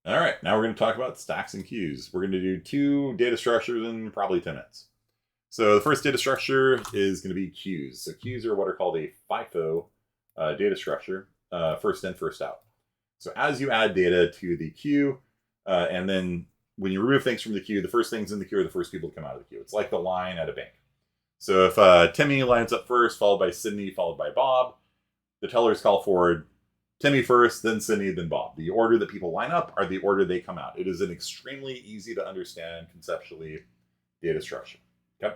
All right, now we're going to talk about stacks and queues. We're going to do two data structures in probably 10 minutes. So the first data structure is going to be queues. So queues are what are called a FIFO data structure, first in, first out. So as you add data to the queue, and then when you remove things from the queue, the first things in the queue are the first people to come out of the queue. It's like the line at a bank. So if Timmy lines up first, followed by Sydney, followed by Bob, the tellers call forward Timmy first, then Sydney, then Bob. The order that people line up are the order they come out. It is an extremely easy to understand conceptually data structure. Okay.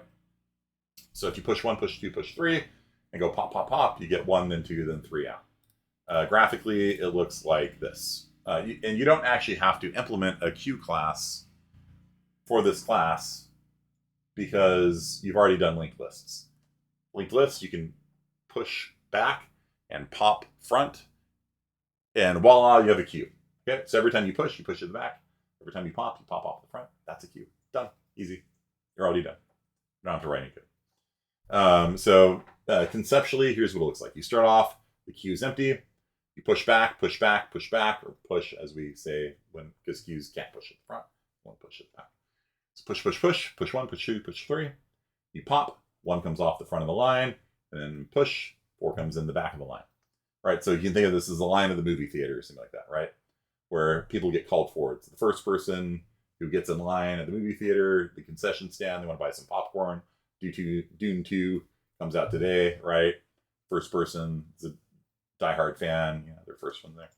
So if you push one, push two, push three, and go pop, pop, pop, you get one, then two, then three out. Graphically, it looks like this. And you don't actually have to implement a queue class for this class because you've already done linked lists. Linked lists, you can push back and pop front, and voila, you have a queue. Okay, so every time you push it to the back. Every time you pop off the front. That's a queue. Done. Easy. You're already done. You don't have to write any code. Conceptually, here's what it looks like. You start off, the queue is empty. You push back, push back, push back, or push, as we say, when because queues can't push at the front, won't push it back. So push, push, push, push one, push two, push three. You pop, one comes off the front of the line, and then push, four comes in the back of the line. Right, so you can think of this as the line of the movie theater or something like that, right? Where people get called forward. So the first person who gets in line at the movie theater, the concession stand, they want to buy some popcorn. Dune 2 comes out today, right? First person is a diehard fan, their first one there.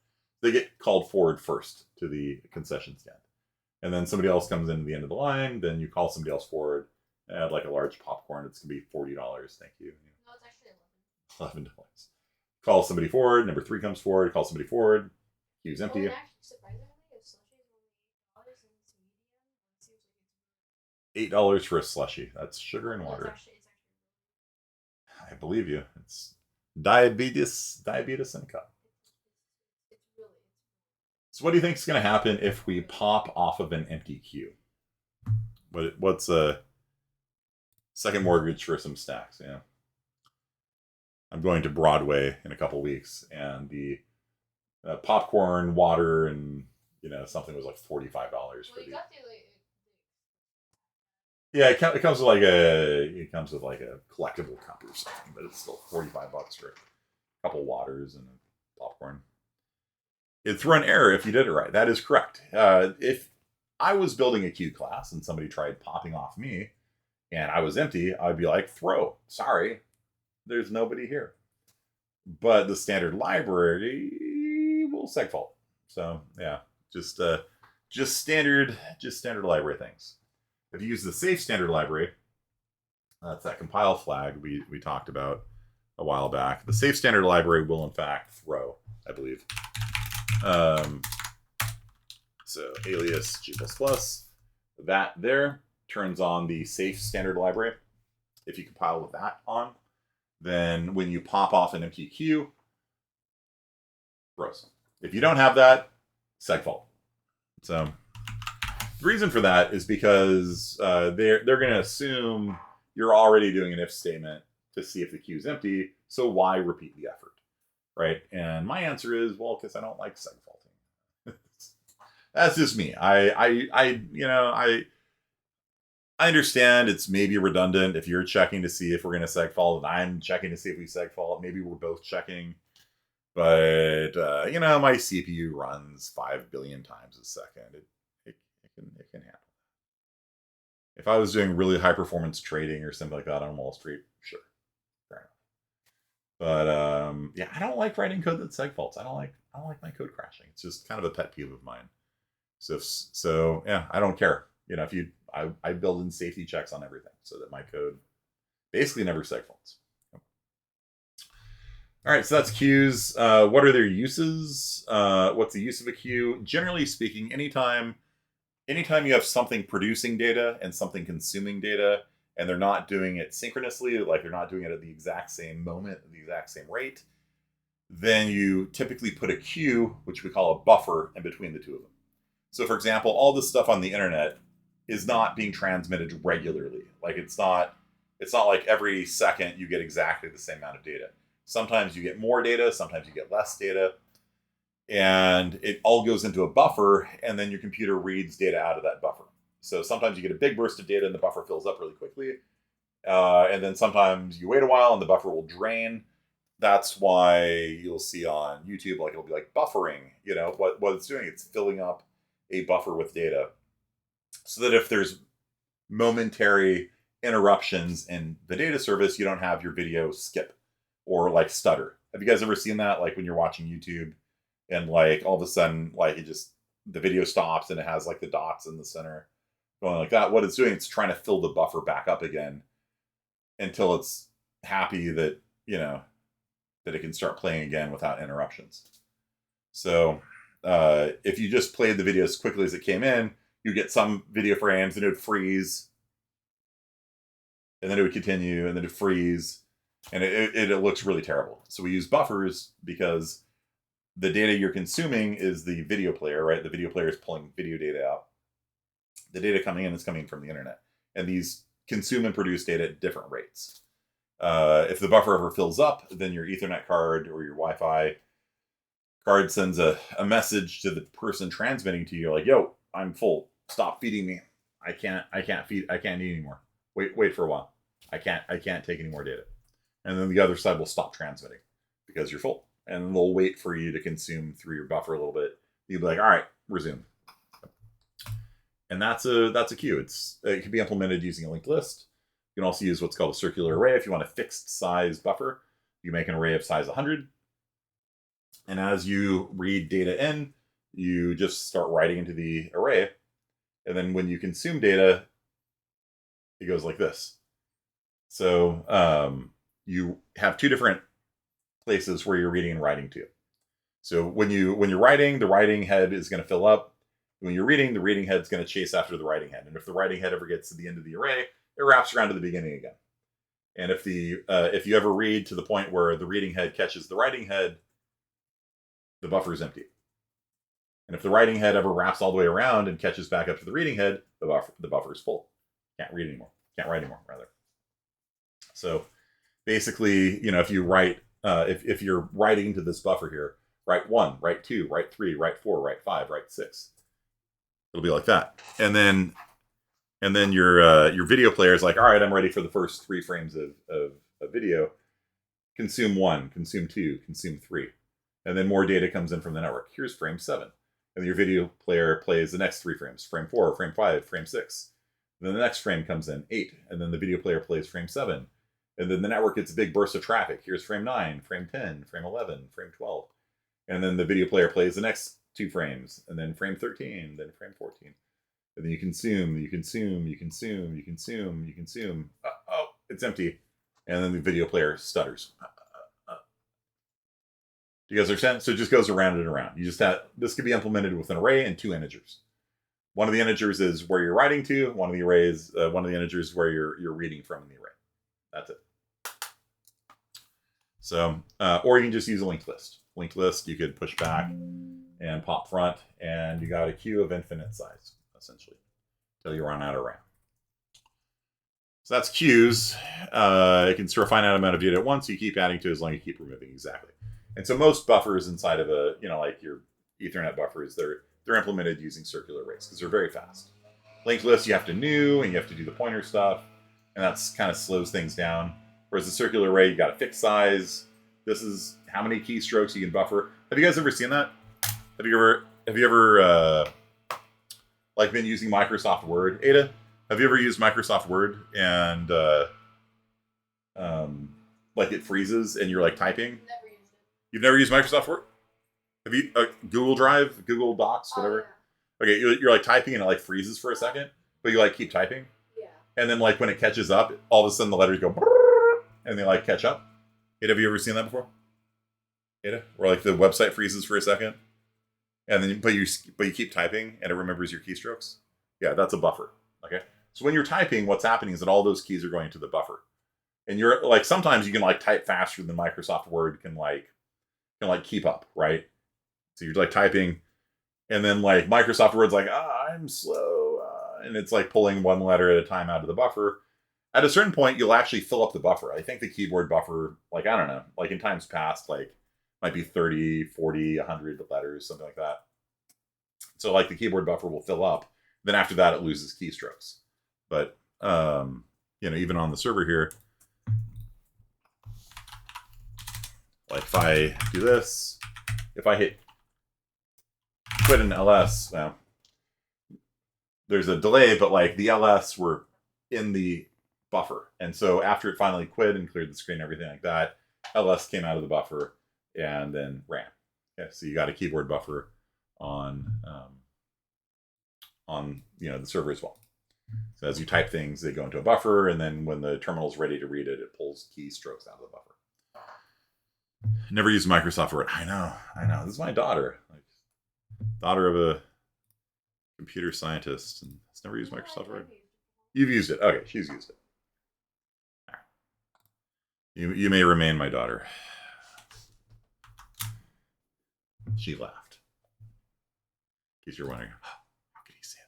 They get called forward first to the concession stand. And then somebody else comes in at the end of the line, then you call somebody else forward, add like a large popcorn, it's going to be $40, thank you. No, it's actually 11. Call somebody forward, number three comes forward, call somebody forward, queue's empty. Well, actually, surprisingly, if slushy is only $8 and it's medium, it seems like it's $8 for a slushy. That's sugar and no, water. it's I believe you. It's diabetes in a cup. really So what do you think is going to happen if we pop off of an empty queue? What's a second mortgage for some stacks? Yeah. I'm going to Broadway in a couple weeks, and the popcorn, water, and something was like $45 for well, you the. got the like, Yeah, it comes with like a collectible cup or something, but it's still $45 for a couple waters and a popcorn. It'd throw an error if you did it right. That is correct. If I was building a queue class and somebody tried popping off me and I was empty, I'd be like, throw. Sorry, there's nobody here. But the standard library will segfault. So yeah, just standard library things. If you use the safe standard library, that's that compile flag we talked about a while back. The safe standard library will in fact throw, I believe. So alias G++, that there turns on the safe standard library. If you compile with that on, then when you pop off an empty queue, throws. If you don't have that, segfault. So the reason for that is because they're going to assume you're already doing an if statement to see if the queue is empty. So why repeat the effort, right? And my answer is, well, because I don't like segfaulting. That's just me. I understand it's maybe redundant if you're checking to see if we're going to segfault, and I'm checking to see if we segfault. Maybe we're both checking. But my CPU runs 5 billion times a second. It can handle. If I was doing really high performance trading or something like that on Wall Street, sure, fair enough. But yeah, I don't like writing code that segfaults. I don't like my code crashing. It's just kind of a pet peeve of mine. So yeah, I don't care. If I build in safety checks on everything so that my code basically never segfaults. All right, so that's queues. What are their uses? What's the use of a queue? Generally speaking, anytime you have something producing data and something consuming data, and they're not doing it synchronously, like they're not doing it at the exact same moment, at the exact same rate, then you typically put a queue, which we call a buffer, in between the two of them. So, for example, all this stuff on the internet is not being transmitted regularly. Like it's not like every second you get exactly the same amount of data. Sometimes you get more data, sometimes you get less data. and it all goes into a buffer, and then your computer reads data out of that buffer. So sometimes you get a big burst of data and the buffer fills up really quickly. And then sometimes you wait a while and the buffer will drain. That's why you'll see on YouTube, like it'll be like buffering, you know, what it's doing, it's filling up a buffer with data. So that if there's momentary interruptions in the data service, you don't have your video skip or like stutter. Have you guys ever seen that? Like when you're watching YouTube and like all of a sudden, like the video stops and it has like the dots in the center going like that. What it's doing, it's trying to fill the buffer back up again until it's happy that, you know, that it can start playing again without interruptions. So if you just played the video as quickly as it came in, you get some video frames and it would freeze, and then it would continue, and then it would freeze, and it looks really terrible. So we use buffers because the data you're consuming is the video player, right? The video player is pulling video data out. The data coming in is coming from the internet, and these consume and produce data at different rates. If the buffer ever fills up, then your Ethernet card or your Wi-Fi card sends a message to the person transmitting to you, like, "Yo, I'm full. Stop feeding me. I can't eat anymore. Wait for a while. I can't take any more data." And then the other side will stop transmitting because you're full, and they'll wait for you to consume through your buffer a little bit. You'll be like, "All right, resume." And that's a queue. It can be implemented using a linked list. You can also use what's called a circular array. If you want a fixed size buffer, you make an array of size 100. And as you read data in, you just start writing into the array. And then when you consume data, it goes like this. So you have two different places where you're reading and writing to. So when you're writing, the writing head is going to fill up. When you're reading, the reading head is going to chase after the writing head. And if the writing head ever gets to the end of the array, it wraps around to the beginning again. And if you ever read to the point where the reading head catches the writing head, the buffer is empty. And if the writing head ever wraps all the way around and catches back up to the reading head, the buffer is full. Can't read anymore. Can't write anymore, rather. So basically, you know, if you write, if you're writing to this buffer here, write 1, write 2, write 3, write 4, write 5, write 6. It'll be like that. And then your video player is like, all right, I'm ready for the first 3 frames of video. Consume 1, consume 2, consume 3. And then more data comes in from the network. Here's frame 7. And then your video player plays the next 3 frames, frame 4, frame 5, frame 6. And then the next frame comes in, 8. And then the video player plays frame 7. And then the network gets a big burst of traffic. Here's frame 9, frame 10, frame 11, frame 12. And then the video player plays the next 2 frames, and then frame 13, then frame 14. And then you consume. Oh, it's empty. And then the video player stutters. Do you guys understand? So it just goes around and around. You just have, this could be implemented with an array and 2 integers. One of the integers is where you're writing to. One of the integers is where you're reading from in the array. That's it. So, or you can just use a linked list. Linked list, you could push back and pop front, and you got a queue of infinite size, essentially, until you run out of RAM. So that's queues. You can store a finite amount of data at once. You keep adding to as long as you keep removing. Exactly. And so most buffers inside of a, you know, like your Ethernet buffers, they're implemented using circular arrays because they're very fast. Linked list, you have to new, and you have to do the pointer stuff, and that's kind of slows things down. Whereas the circular array, you got a fixed size. This is how many keystrokes you can buffer. Have you guys ever seen that? Have you ever like been using Microsoft Word? Ada, have you ever used Microsoft Word and like it freezes and you're like typing? Never used it. You've never used Microsoft Word? Have you Google Drive, Google Docs, whatever? Oh, Okay, you're like typing and it like freezes for a second, but you like keep typing, yeah. and then like when it catches up, all of a sudden the letters go and they like catch up. Ada, have you ever seen that before? Ada, where like the website freezes for a second, and then but you keep typing and it remembers your keystrokes. Yeah, that's a buffer. Okay, so when you're typing, what's happening is that all those keys are going to the buffer, and you're like sometimes you can like type faster than Microsoft Word can keep up, right? So you're like typing, and then like Microsoft Word's like, I'm slow, and it's like pulling one letter at a time out of the buffer. At a certain point, you'll actually fill up the buffer. I think the keyboard buffer, like, I don't know, like in times past, like Might be 30, 40, 100 letters, something like that. So like the keyboard buffer will fill up. Then after that, it loses keystrokes. But, even on the server here, like if I do this, if I hit quit an LS, now there's a delay, but like the LS were in the buffer. And so after it finally quit and cleared the screen, everything like that, LS came out of the buffer and then ran. Okay, so you got a keyboard buffer on the server as well. So as you type things, they go into a buffer, and then when the terminal's ready to read it, it pulls keystrokes out of the buffer. Never used Microsoft Word. I know. This is my daughter. Daughter of a computer scientist, and has never used Microsoft Word. You've used it. Okay, she's used it. All right. You may remain my daughter. She laughed. In case you're wondering, how could he say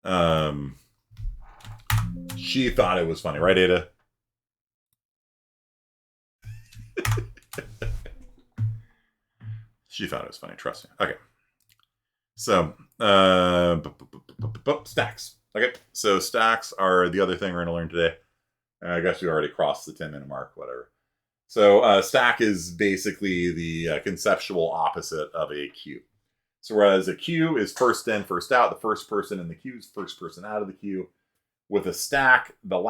that? She thought it was funny, right, Ada? She thought it was funny, trust me. Okay. So, stacks. Okay, so stacks are the other thing we're going to learn today. I guess we already crossed the 10-minute mark, whatever. So, stack is basically the conceptual opposite of a queue. So, whereas a queue is first in, first out, the first person in the queue is first person out of the queue. With a stack, the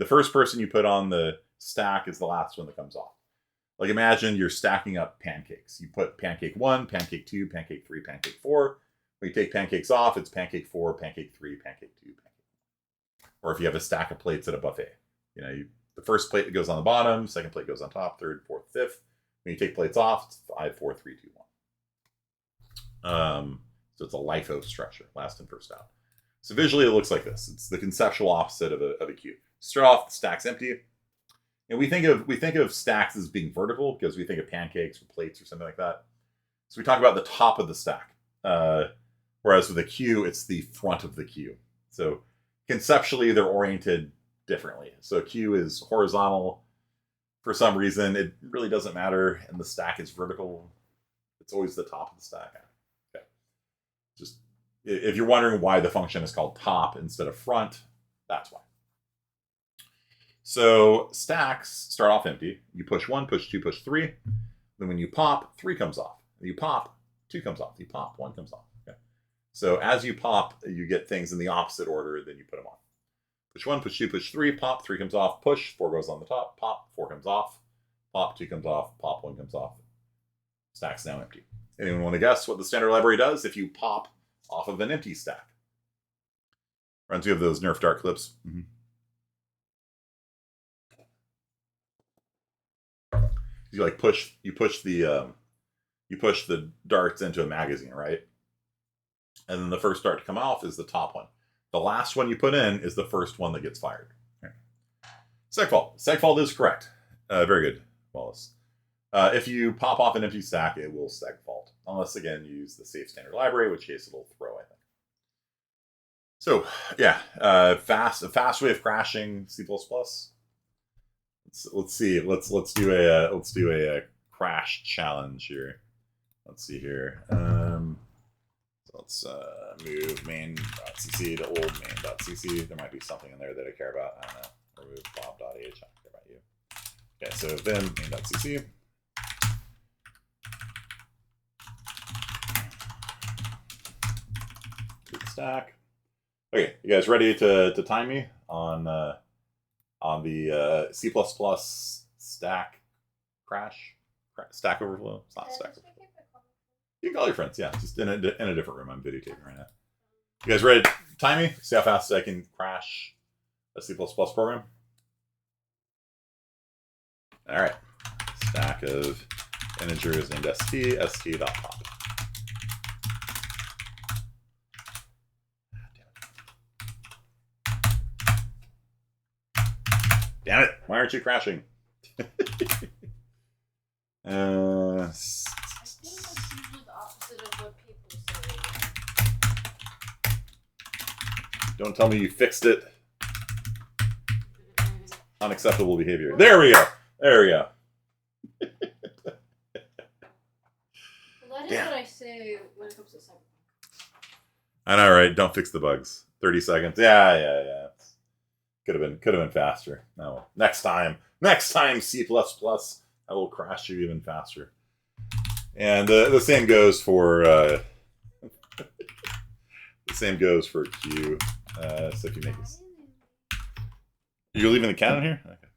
first person you put on the stack is the last one that comes off. Like imagine you're stacking up pancakes. You put pancake 1, pancake 2, pancake 3, pancake 4. When you take pancakes off, it's pancake 4, pancake 3, pancake 2, pancake 1. Or if you have a stack of plates at a buffet, the first plate that goes on the bottom, second plate goes on top, third, fourth, fifth. When you take plates off, it's 5, 4, 3, 2, 1. So it's a LIFO structure, last in, first out. So visually it looks like this. It's the conceptual opposite of a queue. Start off, the stack's empty. And we think of stacks as being vertical because we think of pancakes or plates or something like that. So we talk about the top of the stack. Whereas with a queue, it's the front of the queue. So conceptually, they're oriented differently. So a queue is horizontal. For some reason, it really doesn't matter. And the stack is vertical. It's always the top of the stack. Okay. Just if you're wondering why the function is called top instead of front, that's why. So stacks start off empty. You push 1, push 2, push 3. Then when you pop, 3 comes off. You pop, 2 comes off. You pop, 1 comes off. Okay. So as you pop, you get things in the opposite order than you put them on. Push 1, push 2, push 3, pop, 3 comes off, push, 4 goes on the top, pop, 4 comes off, pop, 2 comes off, pop, 1 comes off. Stack's now empty. Anyone want to guess what the standard library does if you pop off of an empty stack? Runs you have those Nerf dart clips. Mm-hmm. You push the darts into a magazine, right? And then the first dart to come off is the top one. The last one you put in is the first one that gets fired. Okay. Segfault. Segfault is correct. Very good, Wallace. If you pop off an empty stack, it will segfault. Unless, again, you use the safe standard library, in which case it'll throw, I think. So, yeah, a fast way of crashing C++. Let's see. Let's do a crash challenge here. Let's see here. So let's move main.cc to old main.cc. There might be something in there that I care about. I don't know. Remove bob.ah. I care about you. Okay, so then main.cc. Stack. Okay, you guys ready to time me on the C++ stack crash? Stack Overflow? It's not Stack Overflow. You can call your friends, yeah. Just in a different room. I'm videotaping right now. You guys ready to time me? See how fast I can crash a C++ program? All right. Stack of integers named st.pop. Damn it! Why aren't you crashing? I think that's usually the opposite of what people say. Don't tell me you fixed it. Unacceptable behavior. There we go. There we go. say when it comes to Cyberpunk. I know, right? Don't fix the bugs. 30 seconds. Yeah. Could have been faster. No, next time, C++, I will crash you even faster. And the same goes for the same goes for Q. So if you make this, you're leaving the canon here. Okay.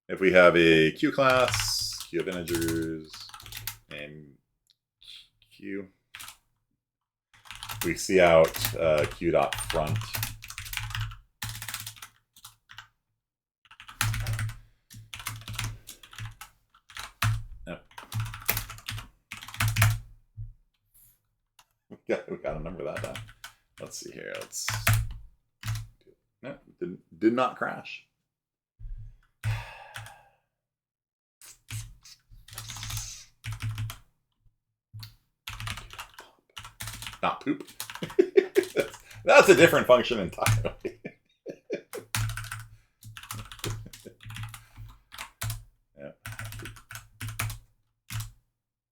If we have a Q class, Q of integers, and Q, we see out Q dot front. We got a number that time. Let's see here. No, did not crash. Not poop. That's a different function entirely.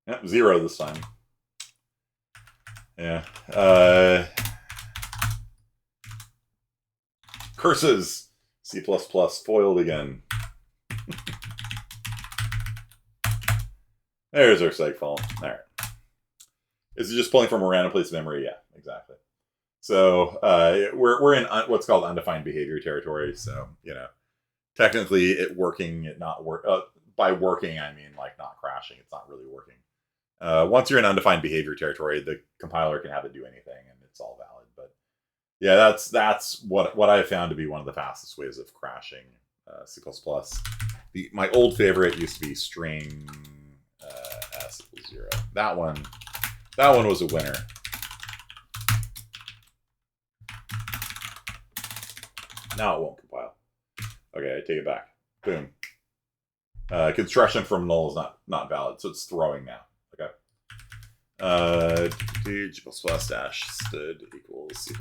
Yep, 0 this time. Yeah. Curses. C++ foiled again. There's our segfault. All right. Is it just pulling from a random place of memory? Yeah, exactly. So we're in what's called undefined behavior territory. So, technically it working, it not work. By working, I mean like not crashing. It's not really working. Once you're in undefined behavior territory, the compiler can have it do anything, and it's all valid. But yeah, that's what I found to be one of the fastest ways of crashing C++. My old favorite used to be string s equals 0. That one was a winner. Now it won't compile. Okay, I take it back. Boom. Construction from null is not valid, so it's throwing now. Okay. G++ dash std equals C++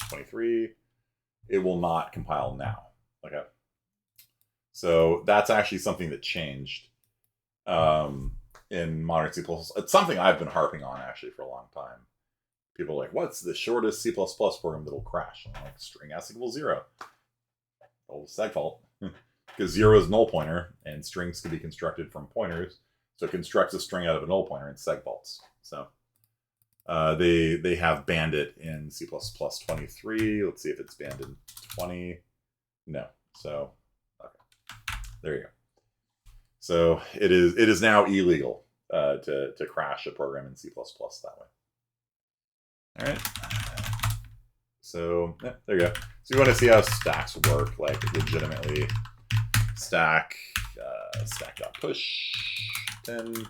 23. It will not compile now. Okay. So that's actually something that changed in modern C++. It's something I've been harping on actually for a long time. People are like, what's the shortest C++ program that'll crash? I'm like, string s equals 0. Old segfault. Because 0 is null pointer, and strings can be constructed from pointers. So it constructs a string out of a null pointer in segfaults. So they have banned it in C++ 23. Let's see if it's banned in 20. No. So okay. There you go. So it is now illegal to crash a program in C++ that way. All right. So yeah, there you go. So you want to see how stacks work, like legitimately. Stack.push 10,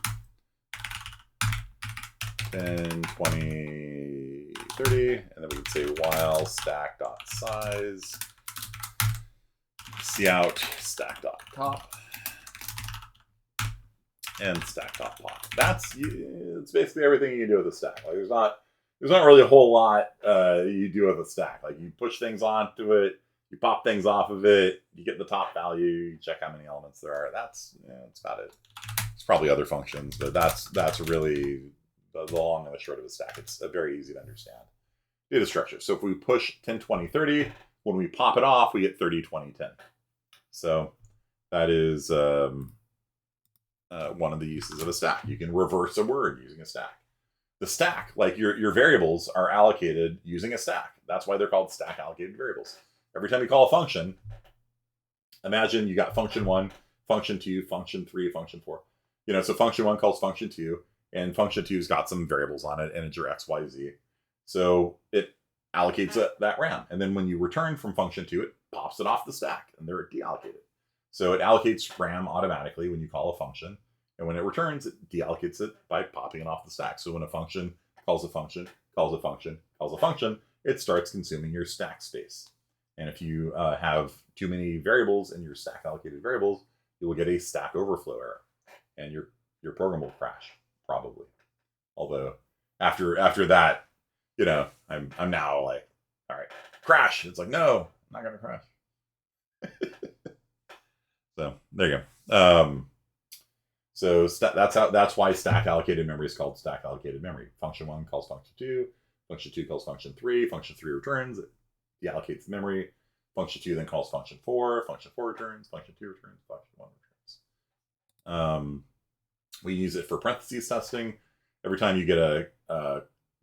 20, 30, and then we can say while stack.size, cout stack.top, and stack.pop. It's basically everything you can do with a stack. Like there's not really a whole lot you do with a stack. Like you push things onto it, you pop things off of it, you get the top value, you check how many elements there are. That's about it. There's probably other functions, but that's really the long and the short of a stack. It's very easy to understand. Data structure. So if we push 10, 20, 30, when we pop it off, we get 30, 20, 10. So that is one of the uses of a stack. You can reverse a word using a stack. The stack, like your variables, are allocated using a stack. That's why they're called stack allocated variables. Every time you call a function, imagine you got function 1, function 2, function 3, function 4. So function 1 calls function 2, and function 2's got some variables on it, integer x, y, z. So it allocates that RAM. And then when you return from function 2, it pops it off the stack, and they're deallocated. So it allocates RAM automatically when you call a function. And when it returns, it deallocates it by popping it off the stack. So when a function calls a function, calls a function, calls a function, it starts consuming your stack space. And if you have too many variables in your stack allocated variables, you will get a stack overflow error, and your program will crash probably. Although after that, I'm now like, all right, crash. It's like, no, I'm not gonna crash. So there you go. So that's why stack allocated memory is called stack allocated memory. Function 1 calls function 2. Function 2 calls function 3. Function 3 returns. It deallocates memory. Function 2 then calls function 4. Function 4 returns. Function 2 returns. Function 1 returns. We use it for parentheses testing. Every time you get a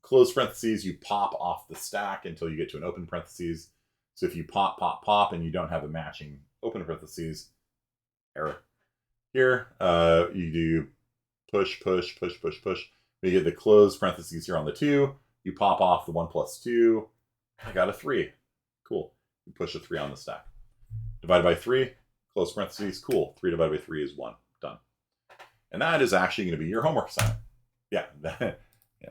closed parentheses, you pop off the stack until you get to an open parentheses. So if you pop, pop, pop, and you don't have a matching open parentheses, error. Here, you do push, push, push, push, push. You get the closed parentheses here on the 2. You pop off the 1 plus 2. I got a 3. Cool. You push a 3 on the stack. Divided by 3, close parentheses, cool. 3 divided by 3 is 1. Done. And that is actually going to be your homework assignment. Yeah,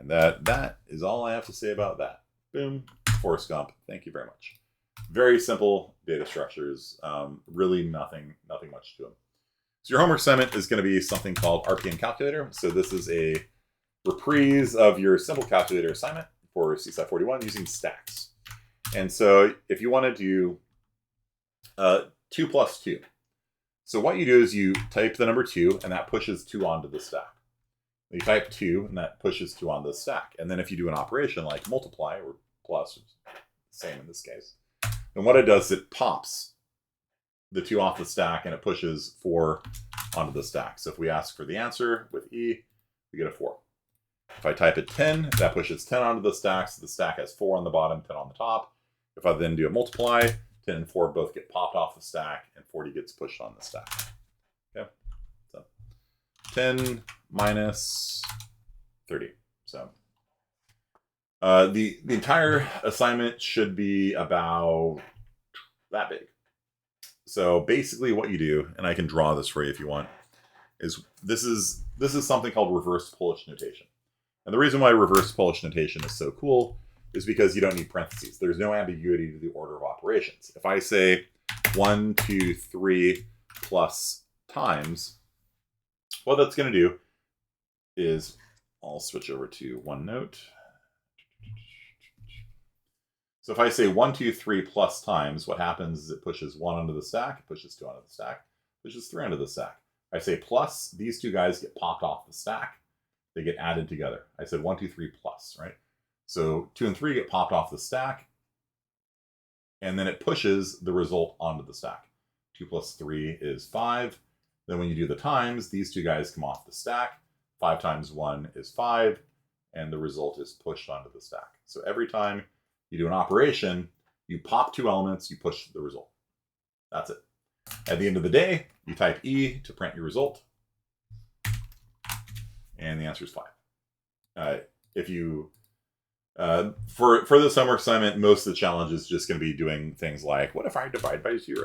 that is all I have to say about that. Boom. Forrest Gump. Thank you very much. Very simple data structures. Really nothing much to them. So your homework assignment is going to be something called RPM calculator. So this is a reprise of your simple calculator assignment for CSAT 41 using stacks. And so if you want to do 2 plus 2. So what you do is you type the number 2, and that pushes 2 onto the stack. You type 2, and that pushes 2 onto the stack. And then if you do an operation like multiply or plus, same in this case, then what it does is it pops the 2 off the stack, and it pushes 4 onto the stack. So if we ask for the answer with E, we get a 4. If I type it 10, that pushes 10 onto the stack, so the stack has 4 on the bottom, 10 on the top. If I then do a multiply, 10 and 4 both get popped off the stack, and 40 gets pushed on the stack. Okay, so 10 minus 30. So the entire assignment should be about that big. So basically what you do, and I can draw this for you if you want, is this is something called reverse Polish notation. And the reason why reverse Polish notation is so cool is because you don't need parentheses. There's no ambiguity to the order of operations. If I say 1, 2, 3 plus times, what that's going to do is, I'll switch over to OneNote. So if I say 1, 2, 3 plus times, what happens is it pushes 1 onto the stack, it pushes 2 onto the stack, pushes 3 onto the stack. I say plus, these 2 guys get popped off the stack. They get added together. I said 1, 2, 3 plus, right? So 2 and 3 get popped off the stack, and then it pushes the result onto the stack. 2 plus 3 is 5. Then when you do the times, these 2 guys come off the stack. 5 times 1 is 5, and the result is pushed onto the stack. So every time you do an operation, you pop 2 elements, you push the result. That's it. At the end of the day, you type E to print your result, and the answer is 5. If you for this homework assignment, most of the challenge is just going to be doing things like, what if I divide by 0?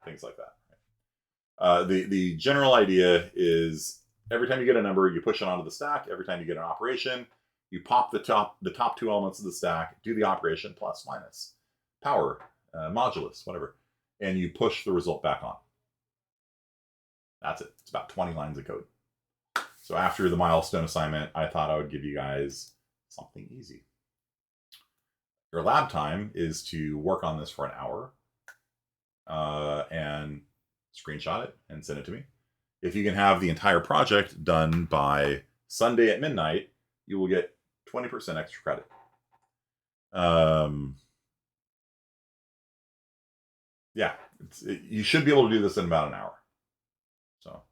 Things like that. The general idea is every time you get a number, you push it onto the stack. Every time you get an operation, you pop the top 2 elements of the stack, do the operation, plus, minus, power, modulus, whatever, and you push the result back on. That's it. It's about 20 lines of code. So after the milestone assignment, I thought I would give you guys something easy. Your lab time is to work on this for an hour and screenshot it and send it to me. If you can have the entire project done by Sunday at midnight, you will get 20% extra credit. Yeah, you should be able to do this in about an hour. So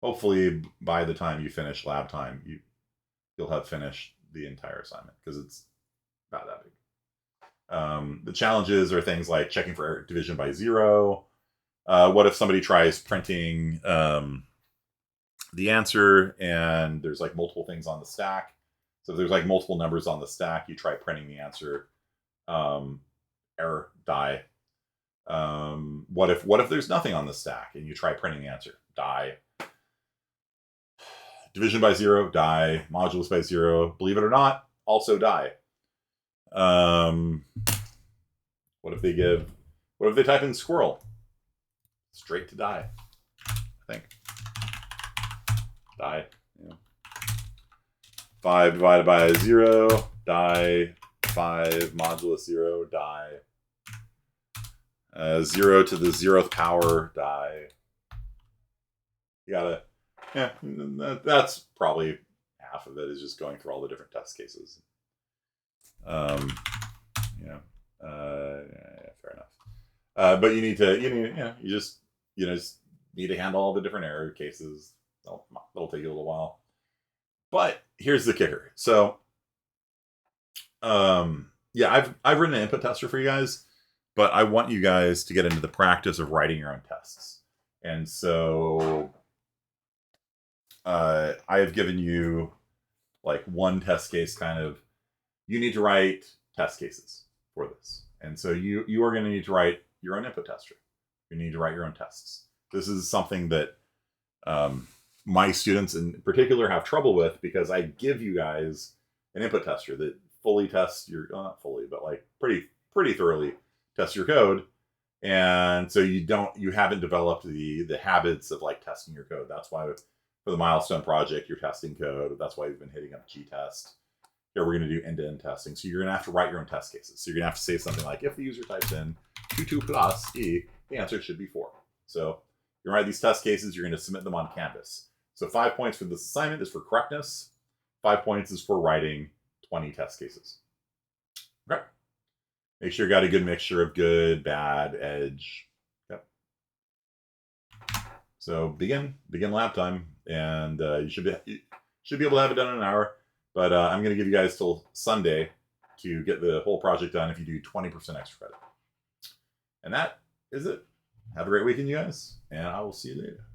hopefully by the time you finish lab time, you'll have finished the entire assignment, because it's about that big. The challenges are things like checking for division by 0. What if somebody tries printing the answer and there's like multiple things on the stack? So if there's like multiple numbers on the stack, you try printing the answer. Error, die. What if there's nothing on the stack and you try printing the answer? Die. Division by 0, die. Modulus by 0, believe it or not, also die. What if they type in squirrel? Straight to die, I think. Die. Yeah. 5 divided by 0, die. 5 modulus 0, die. 0 to the 0th power, die. You gotta Yeah, that's probably half of it is just going through all the different test cases. You know, yeah, fair enough. But you need to, just need to handle all the different error cases. That'll take you a little while. But here's the kicker. So, yeah, I've written an input tester for you guys, but I want you guys to get into the practice of writing your own tests. And so, I have given you like one test case kind of. You need to write test cases for this, and so you are going to need to write your own input tester. You need to write your own tests. This is something that my students in particular have trouble with because I give you guys an input tester that fully tests your not fully, but like pretty thoroughly tests your code, and so you haven't developed the habits of like testing your code. That's why for the milestone project you're testing code. That's why you've been hitting up G-test. Here we're going to do end-to-end testing. So you're going to have to write your own test cases. So you're going to have to say something like, if the user types in 22 plus E, the answer should be 4. So you write these test cases, you're going to submit them on Canvas. So 5 points for this assignment is for correctness. 5 points is for writing 20 test cases. Okay. Make sure you got a good mixture of good, bad, edge. Yep. So begin lab time, and you should be able to have it done in an hour. But I'm going to give you guys till Sunday to get the whole project done if you do 20% extra credit. And that is it. Have a great weekend, you guys, and I will see you later.